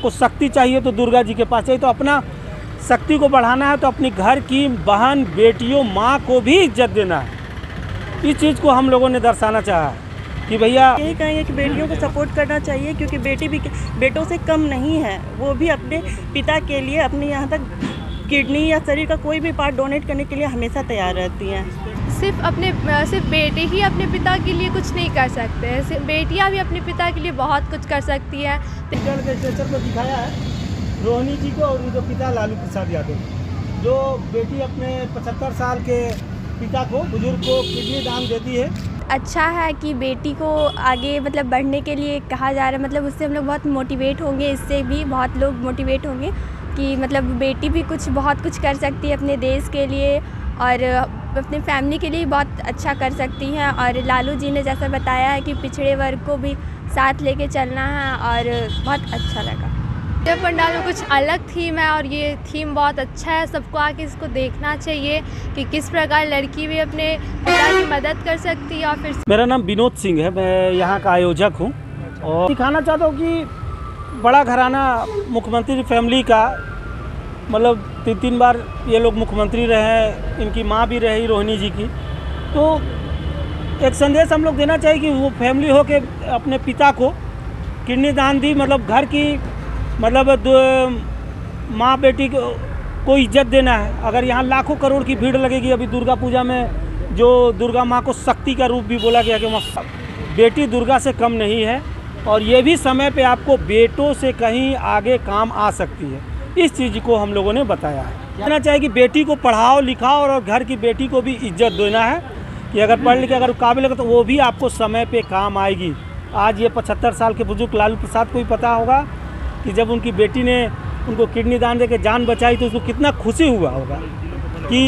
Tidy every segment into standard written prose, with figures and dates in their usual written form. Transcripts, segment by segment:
आपको शक्ति चाहिए तो दुर्गा जी के पास चाहिए। तो अपना शक्ति को बढ़ाना है तो अपनी घर की बहन बेटियों माँ को भी इज्जत देना है। इस चीज़ को हम लोगों ने दर्शाना चाहा है कि भैया यही कहेंगे कि बेटियों को सपोर्ट करना चाहिए, क्योंकि बेटी भी बेटों से कम नहीं है। वो भी अपने पिता के लिए अपने यहाँ तक किडनी या शरीर का कोई भी पार्ट डोनेट करने के लिए हमेशा तैयार रहती हैं। सिर्फ बेटे ही अपने पिता के लिए कुछ नहीं कर सकते हैं, सिर्फ बेटियां भी अपने पिता के लिए बहुत कुछ कर सकती हैं। के स्ट्रेचर पर दिखाया है रोहिणी जी को और उनके पिता लालू प्रसाद यादव, जो बेटी अपने 75 साल के पिता को, बुजुर्ग को किडनी दान देती है। अच्छा है कि बेटी को आगे मतलब बढ़ने के लिए कहा जा रहा है, मतलब उससे हम लोग बहुत मोटिवेट होंगे, इससे भी बहुत लोग मोटिवेट होंगे कि मतलब बेटी भी बहुत कुछ कर सकती है अपने देश के लिए और अपने फैमिली के लिए बहुत अच्छा कर सकती हैं। और लालू जी ने जैसा बताया है कि पिछड़े वर्ग को भी साथ लेके चलना है और बहुत अच्छा लगा। ये पंडाल में कुछ अलग थीम है और ये थीम बहुत अच्छा है। सबको आके इसको देखना चाहिए कि किस प्रकार लड़की भी अपने पिता की मदद कर सकती है। और फिर मेरा नाम विनोद सिंह है, मैं यहाँ का आयोजक हूँ और दिखाना चाहता हूँ कि बड़ा घराना मुख्यमंत्री फैमिली का, मतलब 3 बार ये लोग मुख्यमंत्री रहे हैं, इनकी माँ भी रही रोहिणी जी की। तो एक संदेश हम लोग देना चाहिए कि वो फैमिली हो के अपने पिता को किडनी दान दी, मतलब घर की मतलब माँ बेटी को इज्जत देना है। अगर यहाँ लाखों करोड़ की भीड़ लगेगी, अभी दुर्गा पूजा में जो दुर्गा माँ को शक्ति का रूप भी बोला गया कि वहाँ बेटी दुर्गा से कम नहीं है और ये भी समय पे आपको बेटों से कहीं आगे काम आ सकती है। इस चीज़ को हम लोगों ने बताया है। कहना चाहिए कि बेटी को पढ़ाओ लिखाओ और घर की बेटी को भी इज्जत देना है कि अगर पढ़ लिख अगर काबिल है तो वो भी आपको समय पे काम आएगी। आज ये 75 साल के बुजुर्ग लालू प्रसाद को भी पता होगा कि जब उनकी बेटी ने उनको किडनी दान देकर जान बचाई तो उसको कितना खुशी हुआ होगा कि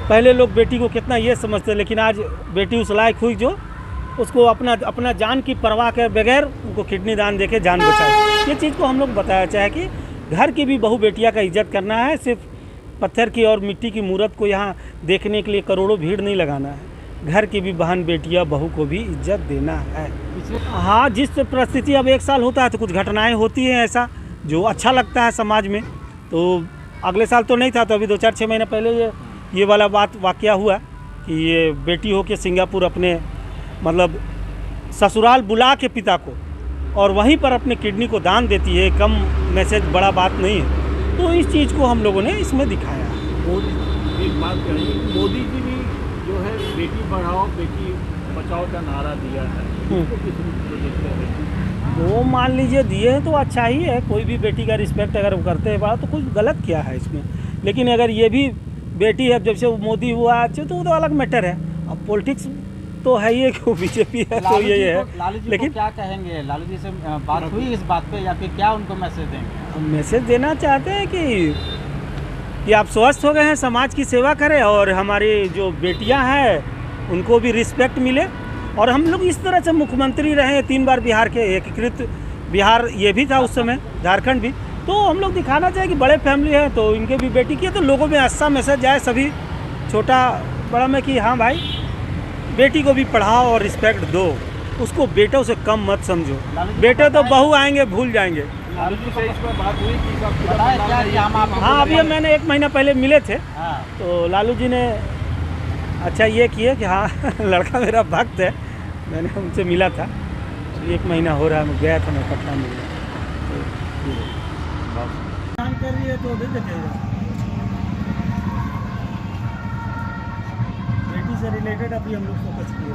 पहले लोग बेटी को कितना ये समझते, लेकिन आज बेटी उस लायक हुई जो उसको अपना जान की परवाह के बगैर उनको किडनी दान देके जान बचाई। ये चीज़ को हम लोग बताया चाहे कि घर की भी बहू बेटिया का इज्जत करना है, सिर्फ पत्थर की और मिट्टी की मूर्त को यहाँ देखने के लिए करोड़ों भीड़ नहीं लगाना है। घर की भी बहन बेटिया बहू को भी इज्जत देना है। हाँ, जिस परिस्थिति अब 1 साल होता है तो कुछ घटनाएं होती हैं ऐसा जो अच्छा लगता है समाज में। तो अगले साल तो नहीं था, तो अभी 2-4-6 महीने पहले ये वाला वाकया हुआ कि ये बेटी हो के सिंगापुर अपने मतलब ससुराल बुला के पिता को और वहीं पर अपने किडनी को दान देती है। कम मैसेज, बड़ा बात नहीं है। तो इस चीज़ को हम लोगों ने इसमें दिखाया। एक बात करेंगे, मोदी जी भी जो है बेटी पढ़ाओ बेटी बचाओ का नारा दिया है, इसको किस रूप में देखते हैं? वो मान लीजिए दिए हैं तो अच्छा ही है, कोई भी बेटी का रिस्पेक्ट अगर वो करते हैं बड़ा तो कुछ गलत क्या है इसमें। लेकिन अगर ये भी बेटी है, जब से वो मोदी हुआ अच्छे तो वो तो अलग मैटर है। अब पॉलिटिक्स तो है ही कि बीजेपी है तो ये है। लालू जी लेकिन को क्या कहेंगे? लालू जी से बात हुई इस बात पे या फिर क्या उनको मैसेज देंगे? मैसेज देना चाहते हैं कि आप स्वस्थ हो गए हैं, समाज की सेवा करें और हमारी जो बेटियां हैं उनको भी रिस्पेक्ट मिले। और हम लोग इस तरह से मुख्यमंत्री रहे 3 बार बिहार के, एकीकृत बिहार ये भी था उस समय, झारखंड भी। तो हम लोग दिखाना चाहिए कि बड़े फैमिली है तो इनके भी बेटी की है, तो लोगों में अच्छा मैसेज जाए सभी छोटा बड़ा में कि हाँ भाई बेटी को भी पढ़ाओ और रिस्पेक्ट दो, उसको बेटों से कम मत समझो। बेटे तो बहू आएंगे भूल जाएंगे। लालू जी से इस पर बात हुई कि हाँ, अभी मैंने 1 महीना पहले मिले थे तो लालू जी ने अच्छा ये किए कि हाँ लड़का मेरा भक्त है, मैंने उनसे मिला था। 1 महीना हो रहा है, मैं गया था, मैं पटना में काम कर रही है तो दे देगा। बेटी से रिलेटेड अभी हम लोग फोकस किए।